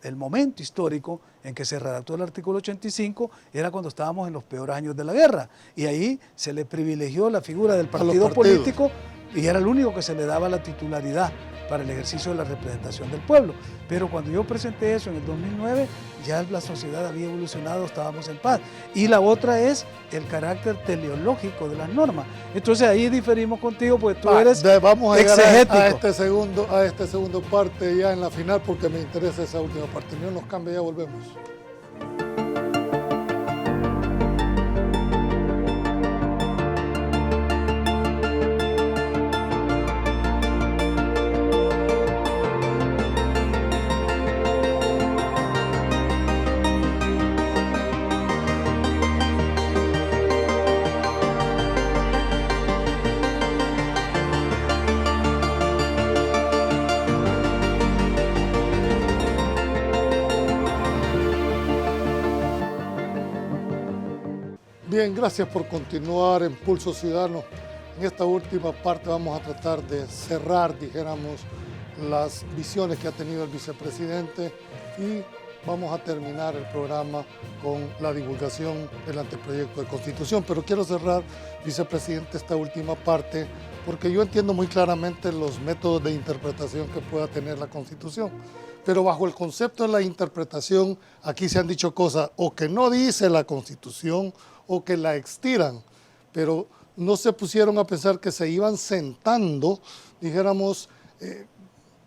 el momento histórico en que se redactó el artículo 85 era cuando estábamos en los peores años de la guerra, y ahí se le privilegió la figura del partido político y era el único que se le daba la titularidad para el ejercicio de la representación del pueblo. Pero cuando yo presenté eso en el 2009, ya la sociedad había evolucionado, estábamos en paz. Y la otra es el carácter teleológico de las normas. Entonces ahí diferimos contigo, porque tú eres vamos a exegético. a este segundo parte ya en la final, porque me interesa esa última parte. No nos cambie, ya volvemos. Bien, gracias por continuar en Pulso Ciudadano. En esta última parte vamos a tratar de cerrar, dijéramos, las visiones que ha tenido el vicepresidente y vamos a terminar el programa con la divulgación del anteproyecto de Constitución. Pero quiero cerrar, vicepresidente, esta última parte porque yo entiendo muy claramente los métodos de interpretación que pueda tener la Constitución. Pero bajo el concepto de la interpretación, aquí se han dicho cosas o que no dice la Constitución o que la extiran, pero no se pusieron a pensar que se iban sentando, dijéramos,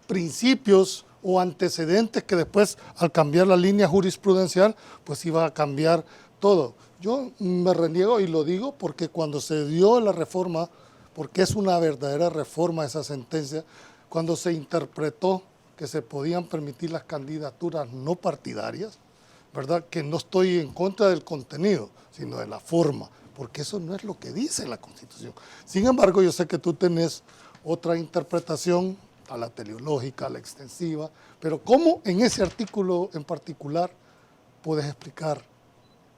principios o antecedentes que después, al cambiar la línea jurisprudencial, pues iba a cambiar todo. Yo me reniego y lo digo porque cuando se dio la reforma, porque es una verdadera reforma esa sentencia, cuando se interpretó que se podían permitir las candidaturas no partidarias, ¿verdad? Que no estoy en contra del contenido, sino de la forma, porque eso no es lo que dice la Constitución. Sin embargo, yo sé que tú tenés otra interpretación, a la teleológica, a la extensiva, pero ¿cómo en ese artículo en particular puedes explicar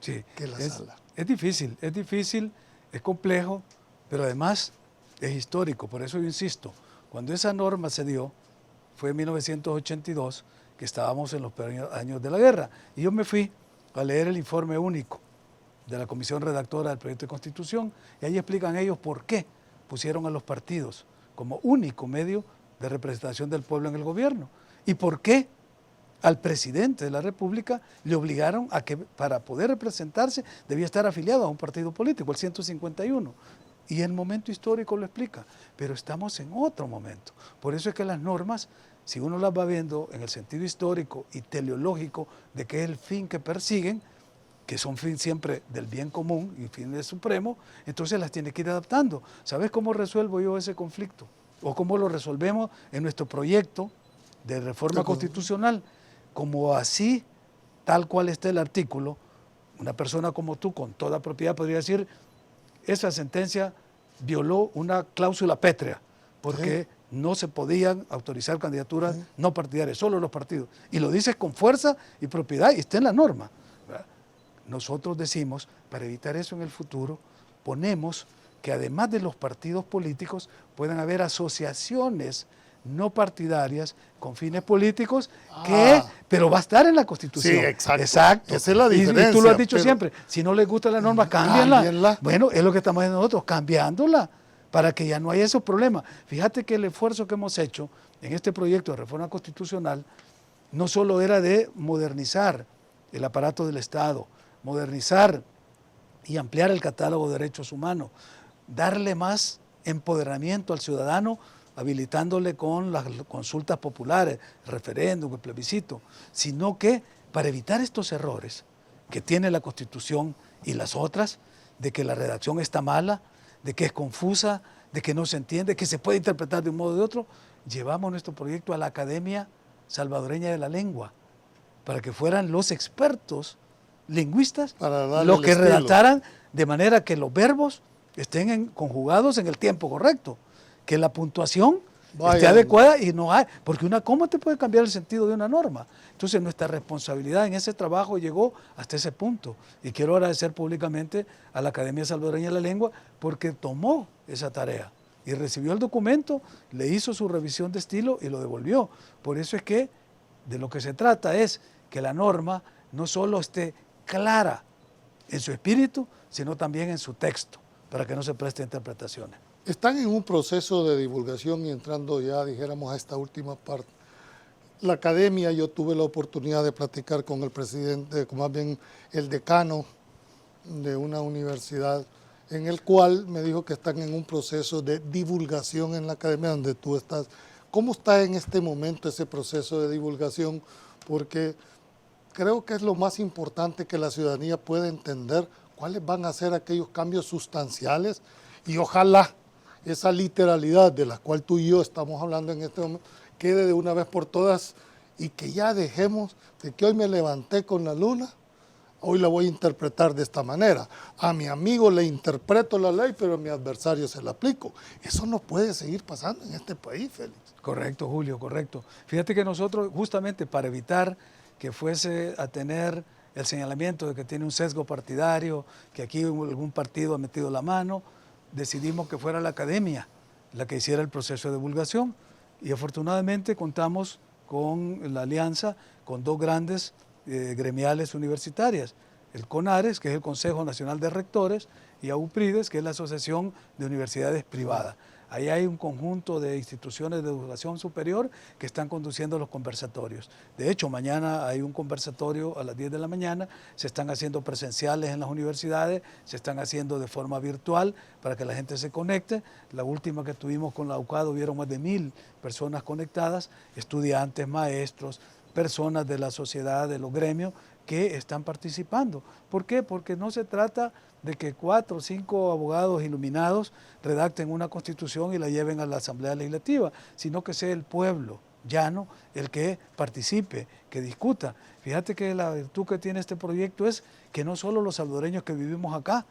Sí, que la sala. es difícil, es complejo, pero además es histórico. Por eso yo insisto, cuando esa norma se dio, fue en 1982, que estábamos en los peores años de la guerra. Y yo me fui a leer el informe único de la comisión redactora del proyecto de Constitución, y ahí explican ellos por qué pusieron a los partidos como único medio de representación del pueblo en el gobierno, y por qué al presidente de la República le obligaron a que para poder representarse debía estar afiliado a un partido político, el 151. Y el momento histórico lo explica, pero estamos en otro momento. Por eso es que las normas, si uno las va viendo en el sentido histórico y teleológico de que es el fin que persiguen, que son fin siempre del bien común y fin del supremo, entonces las tiene que ir adaptando. ¿Sabes cómo resuelvo yo ese conflicto? ¿O cómo lo resolvemos en nuestro proyecto de reforma constitucional? Como así, tal cual está el artículo, una persona como tú, con toda propiedad, podría decir, esa sentencia violó una cláusula pétrea, porque no se podían autorizar candidaturas no partidarias, solo los partidos. Y lo dices con fuerza y propiedad, y está en la norma, ¿verdad? Nosotros decimos, para evitar eso en el futuro, ponemos que además de los partidos políticos, puedan haber asociaciones no partidarias con fines políticos, pero va a estar en la Constitución. Sí, exacto. Exacto. Esa es la diferencia. Y tú lo has dicho siempre, si no les gusta la norma, cámbienla. Bueno, es lo que estamos haciendo nosotros, cambiándola, para que ya no haya esos problemas. Fíjate que el esfuerzo que hemos hecho en este proyecto de reforma constitucional no solo era de modernizar el aparato del Estado, modernizar y ampliar el catálogo de derechos humanos, darle más empoderamiento al ciudadano, habilitándole con las consultas populares, el referéndum, el plebiscito, sino que para evitar estos errores que tiene la Constitución y las otras, de que la redacción está mala, de que es confusa, de que no se entiende, que se puede interpretar de un modo o de otro, llevamos nuestro proyecto a la Academia Salvadoreña de la Lengua, para que fueran los expertos lingüistas los que redactaran de manera que los verbos estén conjugados en el tiempo correcto, que la puntuación esté adecuada y no hay, porque una coma te puede cambiar el sentido de una norma. Entonces nuestra responsabilidad en ese trabajo llegó hasta ese punto, y quiero agradecer públicamente a la Academia Salvadoreña de la Lengua porque tomó esa tarea y recibió el documento, le hizo su revisión de estilo y lo devolvió. Por eso es que de lo que se trata es que la norma no solo esté clara en su espíritu, sino también en su texto, para que no se preste interpretaciones. Están en un proceso de divulgación y entrando ya, dijéramos, a esta última parte. La academia, yo tuve la oportunidad de platicar con el presidente, más bien el decano de una universidad, en el cual me dijo que están en un proceso de divulgación en la academia donde tú estás. ¿Cómo está en este momento ese proceso de divulgación? Porque creo que es lo más importante que la ciudadanía pueda entender cuáles van a ser aquellos cambios sustanciales, y ojalá esa literalidad de la cual tú y yo estamos hablando en este momento quede de una vez por todas, y que ya dejemos de que hoy me levanté con la luna, hoy la voy a interpretar de esta manera. A mi amigo le interpreto la ley, pero a mi adversario se la aplico. Eso no puede seguir pasando en este país, Félix. Correcto, Julio, correcto. Fíjate que nosotros, justamente para evitar que fuese a tener el señalamiento de que tiene un sesgo partidario, que aquí algún partido ha metido la mano, decidimos que fuera la academia la que hiciera el proceso de divulgación, y afortunadamente contamos con la alianza con dos grandes gremiales universitarias, el CONARES, que es el Consejo Nacional de Rectores, y AUPRIDES, que es la Asociación de Universidades Privadas. Ahí hay un conjunto de instituciones de educación superior que están conduciendo los conversatorios. De hecho, mañana hay un conversatorio a las 10 de la mañana, se están haciendo presenciales en las universidades, se están haciendo de forma virtual para que la gente se conecte. La última que tuvimos con la UCAD hubieron más de 1000 personas conectadas, estudiantes, maestros, personas de la sociedad, de los gremios, que están participando. ¿Por qué? Porque no se trata de que 4 o 5 abogados iluminados redacten una constitución y la lleven a la Asamblea Legislativa, sino que sea el pueblo llano el que participe, que discuta. Fíjate que la virtud que tiene este proyecto es que no solo los salvadoreños que vivimos acá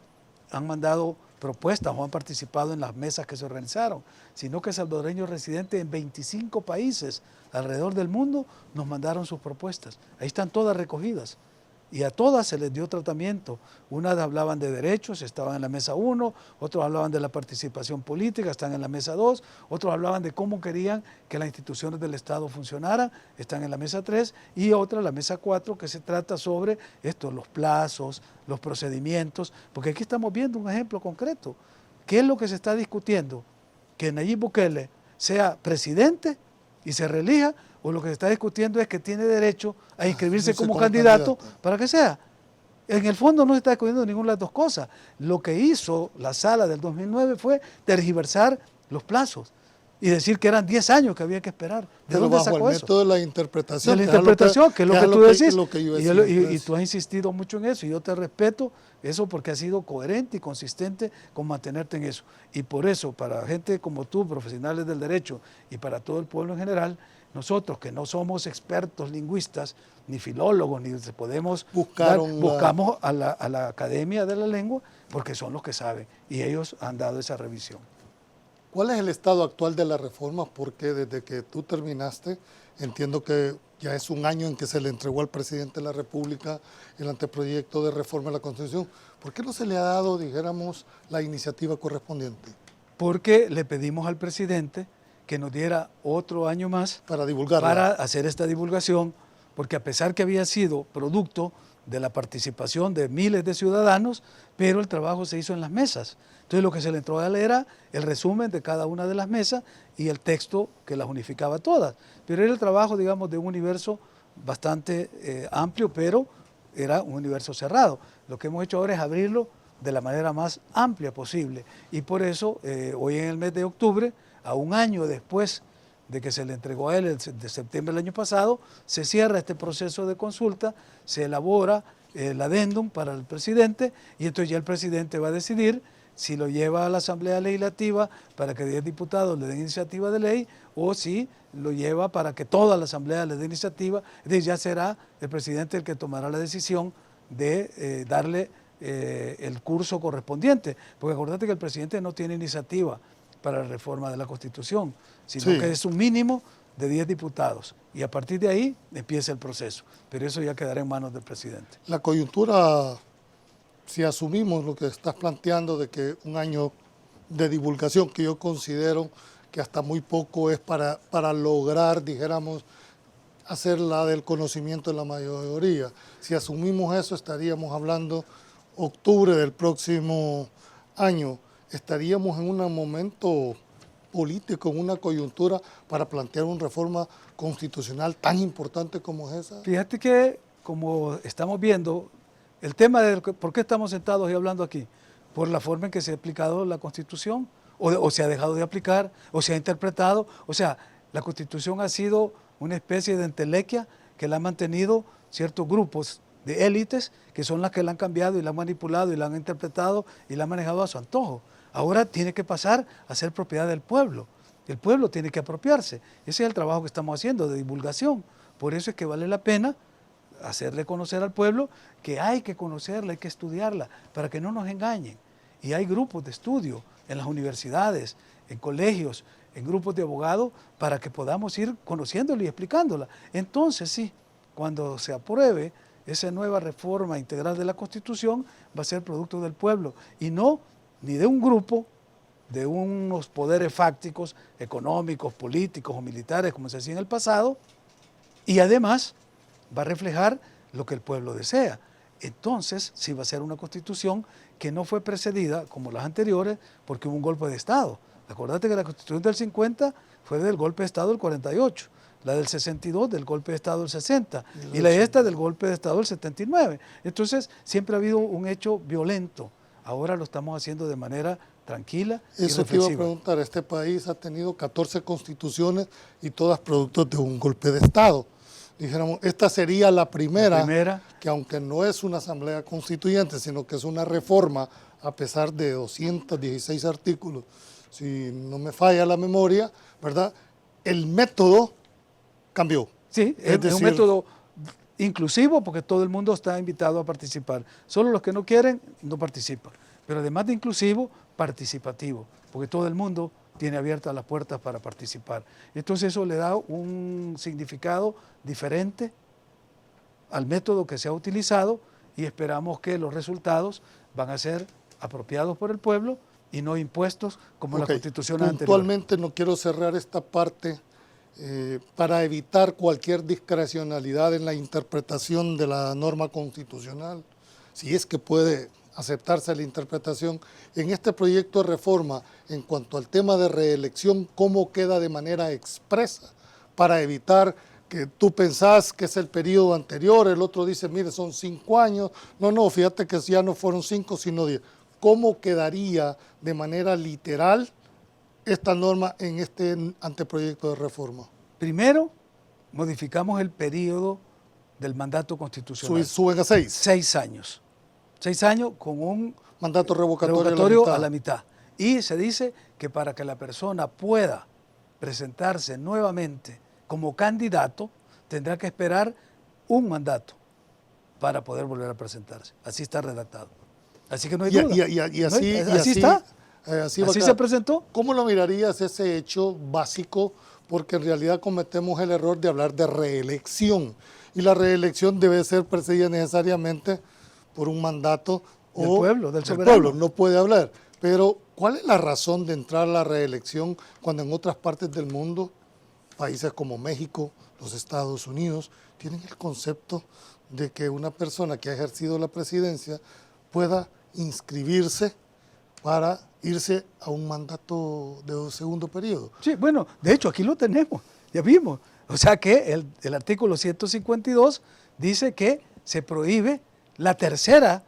han mandado propuestas o han participado en las mesas que se organizaron, sino que salvadoreños residentes en 25 países alrededor del mundo nos mandaron sus propuestas. Ahí están todas recogidas. y a todas se les dio tratamiento. Unas hablaban de derechos, estaban en la mesa 1, otros hablaban de la participación política, están en la mesa 2, otros hablaban de cómo querían que las instituciones del Estado funcionaran, están en la mesa 3, y otra, la mesa 4, que se trata sobre esto, los plazos, los procedimientos, porque aquí estamos viendo un ejemplo concreto. ¿Qué es lo que se está discutiendo? Que Nayib Bukele sea presidente y se reelija, o lo que se está discutiendo es que tiene derecho a inscribirse como candidato para que sea. En el fondo no se está discutiendo ninguna de las dos cosas. Lo que hizo la sala del 2009 fue tergiversar los plazos y decir que eran 10 años que había que esperar. ¿De dónde sacó eso? El método de la interpretación. De la interpretación, que es lo que tú decís. Y tú has insistido mucho en eso, y yo te respeto eso porque has sido coherente y consistente con mantenerte en eso. Y por eso, para gente como tú, profesionales del derecho, y para todo el pueblo en general, nosotros que no somos expertos lingüistas, ni filólogos, ni podemos buscamos a la Academia de la Lengua, porque son los que saben, y ellos han dado esa revisión. ¿Cuál es el estado actual de la reforma? Porque desde que tú terminaste, entiendo que ya es un año en que se le entregó al presidente de la República el anteproyecto de reforma de la Constitución. ¿Por qué no se le ha dado, dijéramos, la iniciativa correspondiente? Porque le pedimos al presidente que nos diera otro año más para divulgarla, para hacer esta divulgación, porque a pesar que había sido producto de la participación de miles de ciudadanos, pero el trabajo se hizo en las mesas. Entonces lo que se le entró a leer era el resumen de cada una de las mesas y el texto que las unificaba todas. Pero era el trabajo, digamos, de un universo bastante amplio, pero era un universo cerrado. Lo que hemos hecho ahora es abrirlo de la manera más amplia posible. Y por eso, hoy en el mes de octubre, a un año después de que se le entregó a él de septiembre del año pasado, se cierra este proceso de consulta, se elabora el adendum para el presidente, y entonces ya el presidente va a decidir si lo lleva a la Asamblea Legislativa para que 10 diputados le den iniciativa de ley, o si lo lleva para que toda la Asamblea le dé iniciativa. Es decir, ya será el presidente el que tomará la decisión de darle el curso correspondiente, porque acordate que el presidente no tiene iniciativa para la reforma de la Constitución, sino que es un mínimo de 10 diputados, y a partir de ahí empieza el proceso, pero eso ya quedará en manos del presidente. La coyuntura, si asumimos lo que estás planteando de que un año de divulgación, que yo considero que hasta muy poco es para lograr, dijéramos, hacer la del conocimiento de la mayoría, si asumimos eso estaríamos hablando octubre del próximo año, estaríamos en un momento político, en una coyuntura para plantear una reforma constitucional tan importante como es esa. Fíjate que, como estamos viendo, el tema de por qué estamos sentados y hablando aquí, por la forma en que se ha aplicado la Constitución, o se ha dejado de aplicar, o se ha interpretado. O sea, la Constitución ha sido una especie de entelequia que la han mantenido ciertos grupos de élites, que son las que la han cambiado y la han manipulado y la han interpretado y la han manejado a su antojo. Ahora tiene que pasar a ser propiedad del pueblo. El pueblo tiene que apropiarse. Ese es el trabajo que estamos haciendo de divulgación. Por eso es que vale la pena hacerle conocer al pueblo que hay que conocerla, hay que estudiarla, para que no nos engañen. Y hay grupos de estudio en las universidades, en colegios, en grupos de abogados, para que podamos ir conociéndola y explicándola. Entonces sí, cuando se apruebe esa nueva reforma integral de la Constitución, va a ser producto del pueblo, y no ni de un grupo, de unos poderes fácticos, económicos, políticos o militares, como se hacía en el pasado, y además va a reflejar lo que el pueblo desea. Entonces sí va a ser una Constitución que no fue precedida, como las anteriores, porque hubo un golpe de Estado. Acordate que la Constitución del 50 fue del golpe de Estado del 48, la del 62 del golpe de Estado del 60, y la esta del golpe de Estado del 79. Entonces siempre ha habido un hecho violento. Ahora lo estamos haciendo de manera tranquila y reflexiva. Eso te iba a preguntar, este país ha tenido 14 constituciones y todas productos de un golpe de Estado. Dijéramos, esta sería la primera, que aunque no es una asamblea constituyente, sino que es una reforma, a pesar de 216 artículos, si no me falla la memoria, ¿verdad? El método cambió. Sí, es un método inclusivo, porque todo el mundo está invitado a participar. Solo los que no quieren no participan. Pero además de inclusivo, participativo, porque todo el mundo tiene abiertas las puertas para participar. Entonces eso le da un significado diferente al método que se ha utilizado y esperamos que los resultados van a ser apropiados por el pueblo y no impuestos como la Constitución anterior. Puntualmente no quiero cerrar esta parte para evitar cualquier discrecionalidad en la interpretación de la norma constitucional, si es que puede aceptarse la interpretación. En este proyecto de reforma, en cuanto al tema de reelección, ¿cómo queda de manera expresa para evitar que tú pensás que es el periodo anterior, el otro dice, mire, son 5 años, no, fíjate que ya no fueron 5, sino 10. ¿Cómo quedaría de manera literal esta norma en este anteproyecto de reforma? Primero, modificamos el periodo del mandato constitucional. Suben a 6. 6 años. 6 años con un mandato revocatorio a la mitad. Y se dice que para que la persona pueda presentarse nuevamente como candidato, tendrá que esperar un mandato para poder volver a presentarse. Así está redactado. Así que no hay duda. Así está. Así se presentó. ¿Cómo lo mirarías ese hecho básico? Porque en realidad cometemos el error de hablar de reelección. Y la reelección debe ser precedida necesariamente por un mandato del pueblo, del soberano. Pueblo, no puede hablar. Pero, ¿cuál es la razón de entrar a la reelección cuando en otras partes del mundo, países como México, los Estados Unidos, tienen el concepto de que una persona que ha ejercido la presidencia pueda inscribirse para irse a un mandato de segundo periodo? Sí, bueno, de hecho aquí lo tenemos, ya vimos. O sea que el artículo 152 dice que se prohíbe la tercera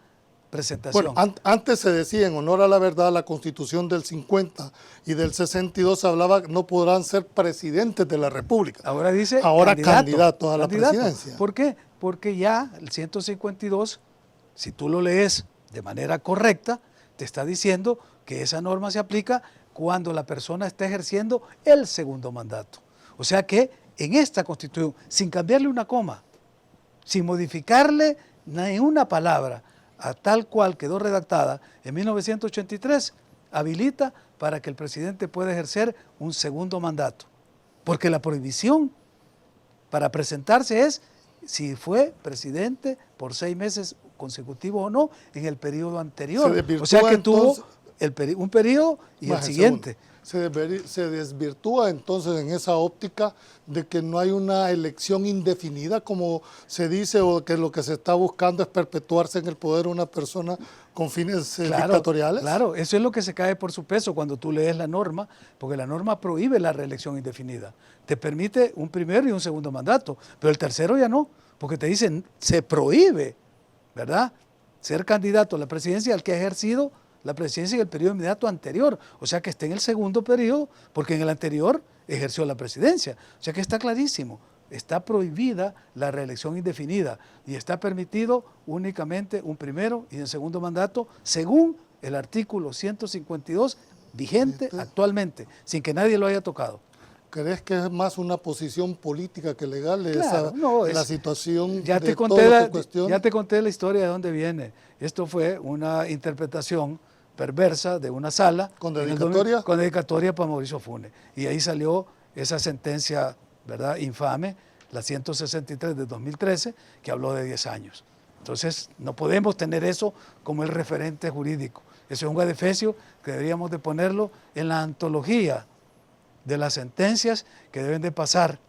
presentación. Bueno, antes se decía, en honor a la verdad, la Constitución del 50 y del 62 hablaba que no podrán ser presidentes de la República. Ahora dice candidatos a la presidencia. ¿Por qué? Porque ya el 152, si tú lo lees de manera correcta, te está diciendo que esa norma se aplica cuando la persona está ejerciendo el segundo mandato. O sea que en esta Constitución, sin cambiarle una coma, sin modificarle ni una palabra, a tal cual quedó redactada en 1983, habilita para que el presidente pueda ejercer un segundo mandato. Porque la prohibición para presentarse es si fue presidente por 6 meses consecutivos o no en el periodo anterior. O sea que tuvo un periodo y el siguiente. Se desvirtúa entonces en esa óptica de que no hay una elección indefinida, como se dice, o que lo que se está buscando es perpetuarse en el poder una persona con fines dictatoriales. Claro, eso es lo que se cae por su peso cuando tú lees la norma, porque la norma prohíbe la reelección indefinida. Te permite un primero y un segundo mandato, pero el tercero ya no, porque te dicen, se prohíbe, ¿verdad?, ser candidato a la presidencia al que ha ejercido la presidencia en el periodo inmediato anterior, o sea que está en el segundo periodo, porque en el anterior ejerció la presidencia. O sea que está clarísimo, está prohibida la reelección indefinida y está permitido únicamente un primero y un segundo mandato, según el artículo 152 vigente actualmente, sin que nadie lo haya tocado. ¿Crees que es más una posición política que legal la situación ya de toda tu cuestión? Ya te conté la historia de dónde viene. Esto fue una interpretación perversa de una sala. ¿Con dedicatoria? Con dedicatoria para Mauricio Funes. Y ahí salió esa sentencia, ¿verdad?, infame, la 163 de 2013, que habló de 10 años. Entonces, no podemos tener eso como el referente jurídico. Eso es un adefesio que deberíamos de ponerlo en la antología de las sentencias que deben de pasar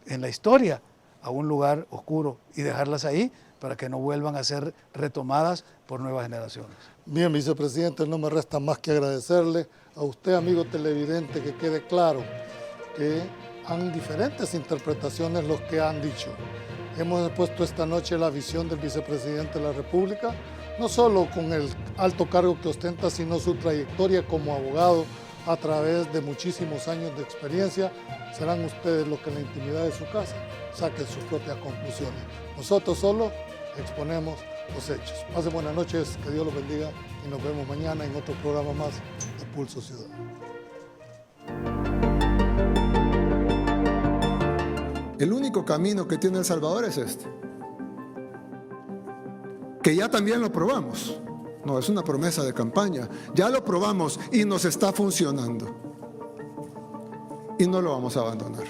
en la historia a un lugar oscuro y dejarlas ahí para que no vuelvan a ser retomadas por nuevas generaciones. Bien, vicepresidente, no me resta más que agradecerle a usted, amigo televidente, que quede claro que han diferentes interpretaciones los que han dicho. Hemos expuesto esta noche la visión del vicepresidente de la República, no solo con el alto cargo que ostenta, sino su trayectoria como abogado a través de muchísimos años de experiencia. Serán ustedes los que en la intimidad de su casa saquen sus propias conclusiones. Nosotros solo exponemos los hechos. Pasen buenas noches, que Dios los bendiga y nos vemos mañana en otro programa más de Pulso Ciudadano. El único camino que tiene El Salvador es este, que ya también lo probamos. No es una promesa de campaña, ya lo probamos y nos está funcionando. Y no lo vamos a abandonar.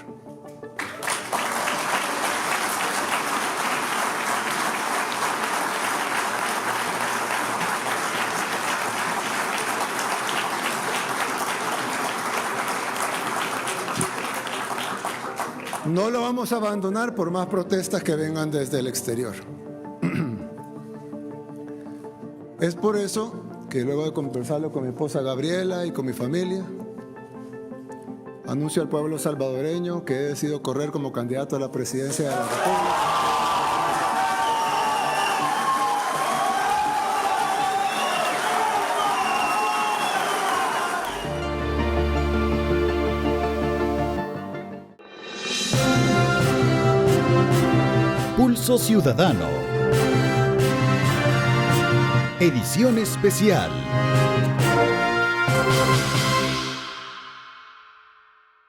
No lo vamos a abandonar por más protestas que vengan desde el exterior. Es por eso que luego de conversarlo con mi esposa Gabriela y con mi familia, anuncio al pueblo salvadoreño que he decidido correr como candidato a la presidencia de la República. Pulso Ciudadano. Edición especial.